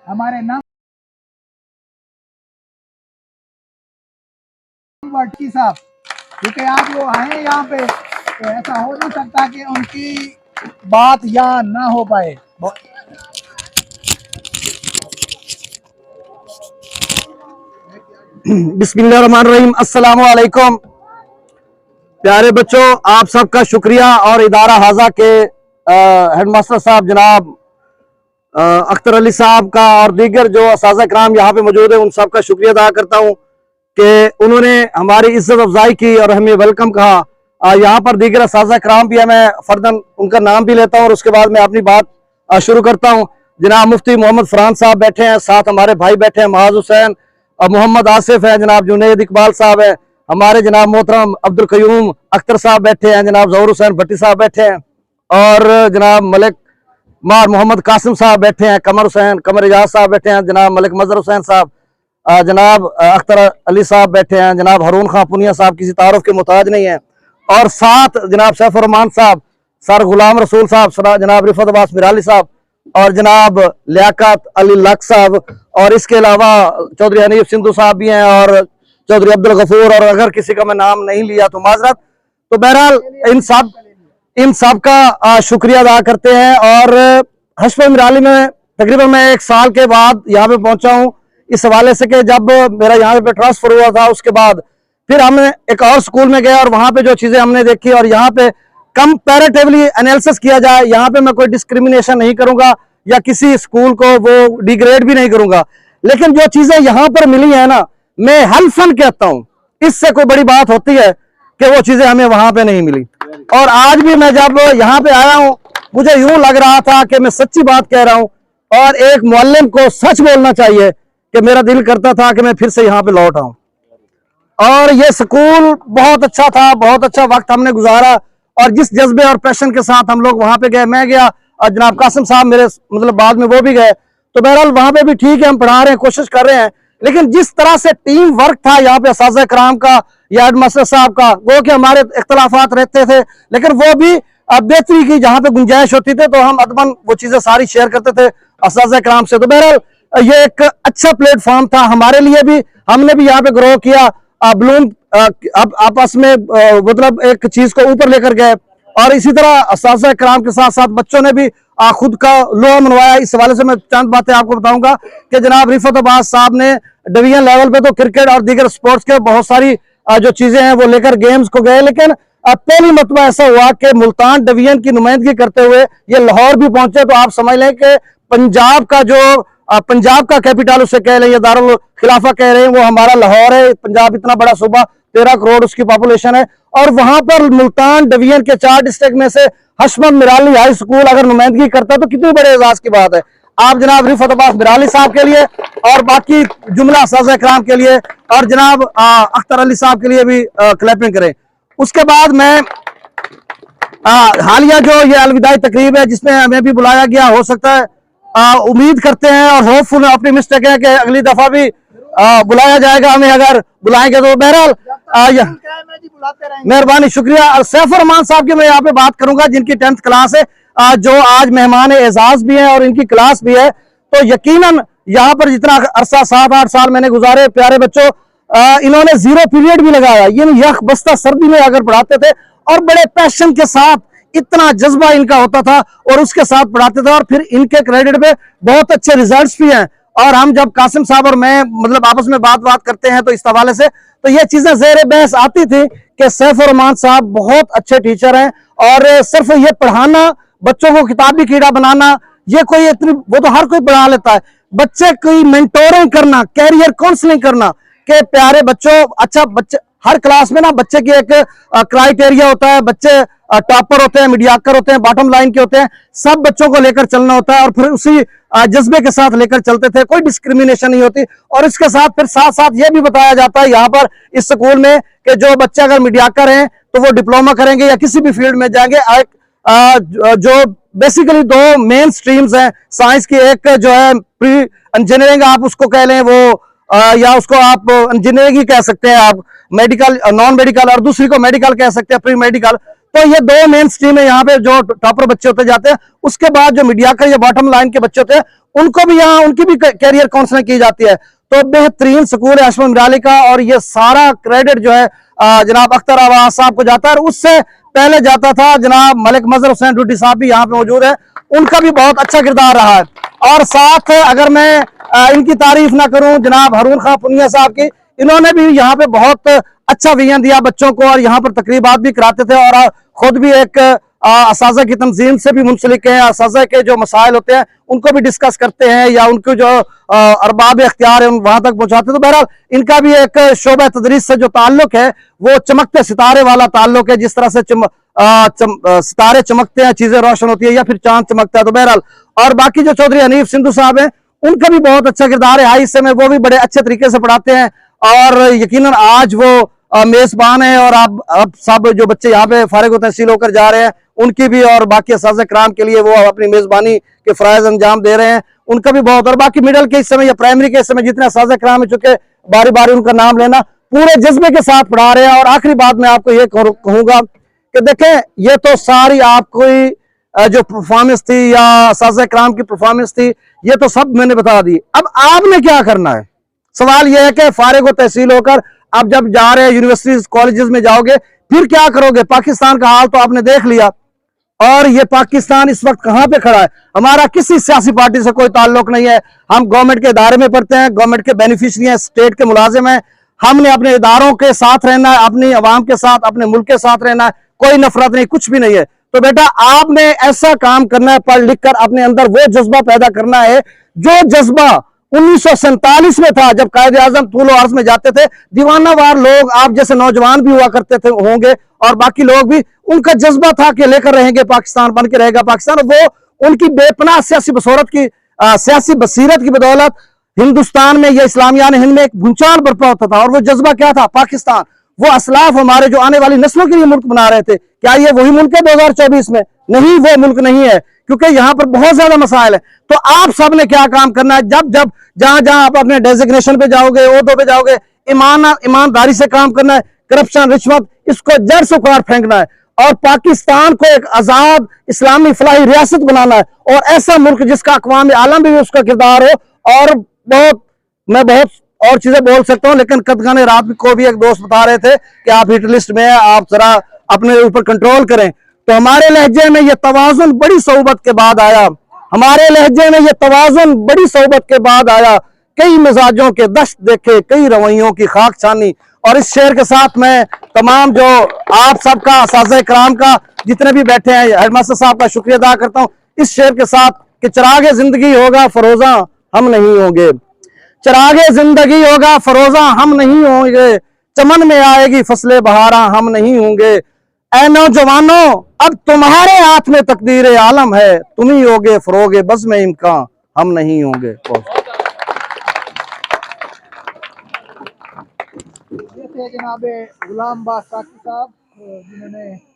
हमारे नाम वर्टी साहब, क्योंकि आज वो आए यहाँ पे, तो ऐसा हो नहीं सकता कि उनकी बात यहाँ ना हो पाए। बिस्मिल्लाहिर्रहमानिर्रहीम, अस्सलाम वालेकुम। प्यारे बच्चों, आप सबका शुक्रिया और इदारा हाजा के हेडमास्टर साहब जनाब अख्तर अली साहब का और दीगर जो असाज़ा कराम यहाँ पे मौजूद है, उन सबका शुक्रिया अदा करता हूँ कि उन्होंने हमारी इज्जत अफजाई की और हमें वेलकम कहा। यहाँ पर दीगर असाज़ा कराम भी है, मैं फर्दन उनका नाम भी लेता हूँ और उसके बाद मैं अपनी बात शुरू करता हूँ। जनाब मुफ्ती मोहम्मद फरहान साहब बैठे हैं, साथ हमारे भाई बैठे हैं महाज हुसैन, मोहम्मद आसिफ है, जनाब जुनैद इकबाल साहब है, हमारे जनाब मोहतरम अब्दुल कयूम अख्तर साहब बैठे हैं, जनाब जहूर हुसैन भट्टी साहब बैठे हैं और जनाब मलिक मार मोहम्मद कासिम साहब बैठे हैं, कमर एजाज साहब बैठे हैं, जनाब मलिक मजहर हुसैन साहब, जनाब अख्तर अली साहब बैठे हैं, जनाब हारून खां पुनिया साहब किसी तारुफ के मुताज नहीं है, और साथ जनाब सैफ रहमान साहब, सर गुलाम रसूल साहब, जनाब रिफत अब्बास मिराली साहब और जनाब लियाकत अली लक साहब, और इसके अलावा चौधरी हनीफ सिंधु साहब भी हैं और चौधरी अब्दुल गफूर, और अगर किसी का मैं नाम नहीं लिया तो माजरत। तो बहरहाल इन सब का शुक्रिया अदा करते हैं। और हश्फ मिराली में तकरीबन मैं 1 साल के बाद यहाँ पे पहुंचा हूँ, इस हवाले से कि जब मेरा यहाँ पे ट्रांसफर हुआ था उसके बाद फिर हम एक और स्कूल में गए और वहां पे जो चीजें हमने देखी और यहाँ पे कंपैरेटिवली एनालिसिस किया जाए, यहाँ पे मैं कोई डिस्क्रिमिनेशन नहीं करूंगा या किसी स्कूल को वो डिग्रेड भी नहीं करूंगा, लेकिन जो चीजें यहाँ पर मिली है ना, मैं हल्फन कहता हूँ, इससे कोई बड़ी बात होती है कि वो चीजें हमें वहां पे नहीं मिली। और आज भी मैं जब यहाँ पे आया हूँ, मुझे यूं लग रहा था कि मैं सच्ची बात कह रहा हूँ और एक मुअल्लिम को सच बोलना चाहिए कि मेरा दिल करता था कि मैं फिर से यहाँ पे लौट आऊं। और ये स्कूल बहुत अच्छा था, बहुत अच्छा वक्त हमने गुजारा और जिस जज्बे और पैशन के साथ हम लोग वहां पे गए, मैं गया और जनाब कासिम साहब मेरे मतलब बाद में वो भी गए, तो बहरहाल वहां पे भी ठीक है, हम पढ़ा रहे हैं, कोशिश कर रहे हैं, लेकिन जिस तरह से टीम वर्क था यहाँ पे असाज़ा कराम का या हेडमास्टर साहब का, वो कि हमारे इख्तलाफात रहते थे लेकिन वो भी बेहतरी की जहाँ पे गुंजाइश होती थी तो हम अदबन वो चीजें सारी शेयर करते थे असाज़ा कराम से। तो बहरहाल ये एक अच्छा प्लेटफॉर्म था हमारे लिए भी, हमने भी यहाँ पे ग्रो किया, ब्लूम अब आपस में मतलब एक चीज को ऊपर लेकर गए, और इसी तरह असाज़ा कराम के साथ साथ बच्चों ने भी खुद का लोहा मनवाया। इस हवाले से मैं चंद बातें आपको बताऊंगा कि जनाब रिफत अब्बास साहब ने डिवीजन लेवल पे तो क्रिकेट और दीगर स्पोर्ट्स के बहुत सारी जो चीजें हैं वो लेकर गेम्स को गए, लेकिन पहली मरतबा ऐसा हुआ कि मुल्तान डिवीजन की नुमाइंदगी करते हुए ये लाहौर भी पहुंचे। तो आप समझ लें कि पंजाब का जो पंजाब का कैपिटल उसे कह रहे हैं, दारुल खिलाफा कह रहे हैं, वो हमारा लाहौर है। पंजाब इतना बड़ा सूबा, 13 करोड़ उसकी पॉपुलेशन है, और वहां पर मुल्तान डिवीजन के 4 डिस्ट्रिक्ट में से हश्मत मिराली हाई स्कूल अगर नुमाइंदगी करता तो कितनी बड़े एजाज की बात है। आप जनाब रिफत अब्बास मिराली साहब के लिए और बाकी जुमला असाज़ा कराम के लिए और जनाब अख्तर अली साहब के लिए भी क्लैपिंग करें। उसके बाद मैं हालिया जो ये अलविदाई तकरीब है जिसमें हमें भी बुलाया गया, हो सकता है उम्मीद करते हैं और होपफुल ऑप्टिमिस्टिक है कि अगली दफा भी बुलाया जाएगा, हमें अगर बुलाएंगे तो। बहरहाल मेहरबानी, शुक्रिया। और सैफ रहमान साहब की मैं यहाँ पे बात करूंगा जिनकी 10th क्लास है, जो आज मेहमान एजाज भी हैं और इनकी क्लास भी है। तो यकीनन यहाँ पर जितना अरसा 7-8 साल मैंने गुजारे, प्यारे बच्चों, इन्होंने 0 पीरियड भी लगाया, ये यख बस्ता सर्दी में अगर पढ़ाते थे और बड़े पैशन के साथ, इतना जज्बा इनका होता था और उसके साथ पढ़ाते थे, और फिर इनके क्रेडिट पे बहुत अच्छे रिजल्ट्स भी हैं। और हम जब कासिम साहब और मैं मतलब आपस में बात करते हैं तो इस हवाले से तो ये चीजें ज़ेर बहस आती थी कि सैफ रहमान साहब बहुत अच्छे टीचर हैं और सिर्फ ये पढ़ाना, बच्चों को किताबी कीड़ा बनाना, ये कोई इतनी, वो तो हर कोई पढ़ा लेता है, बच्चे की मेंटोरिंग करना, कैरियर काउंसलिंग करना कि प्यारे बच्चों, अच्छा बच्चे हर क्लास में ना बच्चे की एक क्राइटेरिया होता है, बच्चे टॉपर होते हैं, मीडियाकर होते हैं, बॉटम लाइन के होते हैं, सब बच्चों को लेकर चलना होता है और फिर उसी जज्बे के साथ लेकर चलते थे, कोई डिस्क्रिमिनेशन नहीं होती। और इसके साथ फिर साथ साथ ये भी बताया जाता है यहाँ पर इस स्कूल में कि जो बच्चे अगर मीडियाकर हैं तो वो डिप्लोमा करेंगे या किसी भी फील्ड में जाएंगे। जो बेसिकली 2 मेन स्ट्रीम्स हैं साइंस की, एक जो है प्री इंजीनियरिंग आप उसको कह लें वो, या उसको आप इंजीनियरिंग ही कह सकते हैं, आप मेडिकल नॉन मेडिकल, और दूसरी को मेडिकल कह सकते हैं, प्री मेडिकल। तो ये दो मेन स्ट्रीम है यहाँ पे, जो टॉपर बच्चे होते जाते हैं। उसके बाद जो मीडियाकर या बॉटम लाइन के बच्चे होते हैं, उनको भी यहाँ उनकी भी कैरियर काउंसलिंग की जाती है। तो बेहतरीन स्कूल है अशफाक मिराली का, और ये सारा क्रेडिट जो है जनाब अख्तर आवाज साहब को जाता है। और उससे पहले जाता था जनाब मलिक मजहर हुसैन डूटी साहब भी यहाँ पे मौजूद है, उनका भी बहुत अच्छा किरदार रहा है। और साथ अगर मैं इनकी तारीफ ना करूं जनाब रून खां पुनिया साहब की, इन्होंने भी यहाँ पे बहुत अच्छा विजन दिया बच्चों को, और यहाँ पर तकरीबात भी कराते थे, और खुद भी एक असाज़ा की तंजीम से भी मुंसलिक है। असाज़ा के जो मसाइल होते हैं उनको भी डिस्कस करते हैं, या उनके जो अरबाब इख्तियार है वहां तक पहुंचाते हैं। तो बहरहाल इनका भी एक शोबा तदरीस से जो ताल्लुक है वो चमकते सितारे वाला ताल्लुक है। जिस तरह से सितारे चमकते हैं, चीजें रोशन होती है, या फिर चांद चमकता है। तो बहरहाल और बाकी जो चौधरी हनीफ सिंधु साहब हैं, उनका भी बहुत अच्छा किरदार है। हाई हिस्से में वो भी बड़े अच्छे तरीके से पढ़ाते हैं, और यकीनन आज वो मेजबान है। और अब सब जो बच्चे यहाँ पे फारिग तहसील होकर जा रहे हैं, उनकी भी और बाकी असाज़ा कराम के लिए वो अपनी मेजबानी के फराइज अंजाम दे रहे हैं, उनका भी बहुत। और बाकी मिडिल के हिस्से में या प्राइमरी के हिस्से में जितने असाज़ा कराम है, चुके बारी बारी उनका नाम लेना, पूरे जज्बे के साथ पढ़ा रहे हैं। और आखिरी बात मैं आपको ये कहूंगा कि देखें, ये तो सारी आपको जो परफॉर्मेंस थी या असाज़ा कराम की परफॉर्मेंस थी, ये तो सब मैंने बता दी। अब आपने क्या करना है? सवाल यह है कि फारिग तहसील होकर आप जब जा रहे हैं यूनिवर्सिटीज कॉलेजेस में जाओगे, फिर क्या करोगे? पाकिस्तान का हाल तो आपने देख लिया, और ये पाकिस्तान इस वक्त कहां पे खड़ा है। हमारा किसी सियासी पार्टी से कोई ताल्लुक नहीं है, हम गवर्नमेंट के इदारे में पढ़ते हैं, गवर्नमेंट के बेनिफिशियरी हैं, स्टेट के मुलाजिम हैं। हमने अपने इदारों के साथ रहना है, अपनी आवाम के साथ, अपने मुल्क के साथ रहना है, कोई नफरत नहीं, कुछ भी नहीं है। तो बेटा आपने ऐसा काम करना है, पढ़ लिख कर अपने अंदर वो जज्बा पैदा करना है जो जज्बा 1947 में था, जब कायदे आजम तूल अर्ज में जाते थे। दीवानावार लोग, आप जैसे नौजवान भी हुआ करते थे होंगे, और बाकी लोग भी, उनका जज्बा था कि लेकर रहेंगे पाकिस्तान, बन के रहेगा पाकिस्तान। वो उनकी बेपनाह सियासी बसोरत की सियासी बसीरत की बदौलत हिंदुस्तान में या इस्लामिया हिंद में एक भूचाल बरपा होता था। और वो जज्बा क्या था? पाकिस्तान। वो असलाफ हमारे जो आने वाली नस्लों के लिए मुल्क बना रहे थे, क्या ये वही मुल्क है 2024 में? नहीं, वो मुल्क नहीं है, क्योंकि यहाँ पर बहुत ज्यादा मसाइल है। तो आप सब ने क्या काम करना है? जब जब जहां जहां आप अपने डेजिग्नेशन पे जाओगे, ओहदों पे जाओगे, ईमानदारी से काम करना है। करप्शन, रिश्वत, इसको जड़ से उखाड़ फेंकना है, और पाकिस्तान को एक आजाद इस्लामी फलाही रियासत बनाना है, और ऐसा मुल्क जिसका अक़वाम आलम भी उसका किरदार हो। और मैं बहुत और चीजें बोल सकता हूं, लेकिन कदगाने रात को भी एक दोस्त बता रहे थे कि आप हिट लिस्ट में हैं, आप जरा अपने ऊपर कंट्रोल करें। तो हमारे लहजे में ये तवाज़ुन बड़ी सोबत के बाद आया, हमारे लहजे में ये तवाज़ुन बड़ी सोबत के बाद आया। कई मिजाजों के दश्त देखे, कई रवैयों की खाक छानी। और इस शेर के साथ मैं तमाम जो आप सबका, असाज़ा कराम का, जितने भी बैठे हैं, हेडमास्टर साहब का शुक्रिया अदा करता हूँ इस शेर के साथ कि चिरागे जिंदगी होगा फरोजा हम नहीं होंगे, चिरागे जिंदगी होगा फरोजा हम नहीं होंगे, चमन में आएगी फसले बहारा हम नहीं होंगे। ऐ नौजवानों अब तुम्हारे हाथ में तकदीर आलम है, तुम ही होगे फरोगे बज़्म इम्कान हम नहीं होंगे। ये थे जनाब गुलाम बास साकी साहब, जिन्होंने